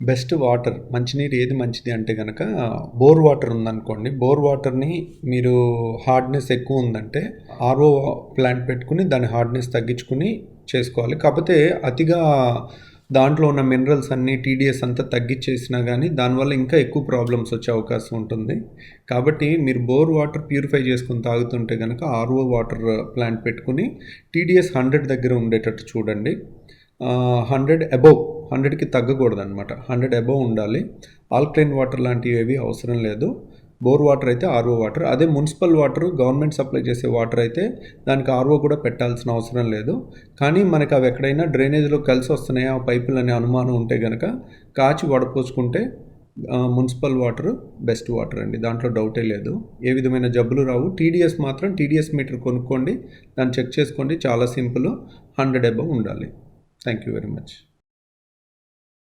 Best water మంచినీరు ఏది మంచిది అంటే గనక బోర్ వాటర్ ఉందనుకోండి. బోర్ వాటర్‌ని మీరు హార్డ్‌నెస్ ఎక్కువ ఉందంటే ఆర్‌ఓ ప్లాంట్ పెట్టుకొని దాని హార్డ్‌నెస్ తగ్గించుకొని చేసుకోవాలి. కాకపోతే అతిగా దాంట్లో ఉన్న మినరల్స్ అన్నీ టీడీఎస్ అంతా తగ్గిచ్చేసినా గానీ దానివల్ల ఇంకా ఎక్కువ ప్రాబ్లమ్స్ వచ్చే అవకాశం ఉంటుంది. కాబట్టి మీరు బోర్ వాటర్ ప్యూరిఫై చేసుకొని తాగుతుంటే గనక ఆర్‌ఓ వాటర్ ప్లాంట్ పెట్టుకొని టీడీఎస్ 100 దగ్గర ఉండేటట్టు చూడండి. 100 అబోవ్ 100కి తగ్గకూడదనమాట. 100 అబోవ్ ఉండాలి. ఆల్కలైన్ వాటర్ లాంటివి ఏవి అవసరం లేదు. బోర్ వాటర్ అయితే ఆర్ఓ వాటర్. అదే మున్సిపల్ వాటర్ గవర్నమెంట్ సప్లై చేసే వాటర్ అయితే దానికి ఆర్ఓ కూడా పెట్టాల్సిన అవసరం లేదు. కానీ మనకి అవి ఎక్కడైనా డ్రైనేజ్లో కలిసి వస్తున్నాయా ఆ పైపులు అనే అనుమానం ఉంటే కనుక కాచి వడపోసుకుంటే మున్సిపల్ వాటర్ బెస్ట్ వాటర్ అండి. దాంట్లో డౌటే లేదు. ఏ విధమైన జబ్బులు రావు. టీడీఎస్ మాత్రం టీడీఎస్ మీటర్ కొనుక్కోండి. దాన్ని చెక్ చేసుకోండి. చాలా సింపుల్. 100 అబోవ్ ఉండాలి. Thank you very much.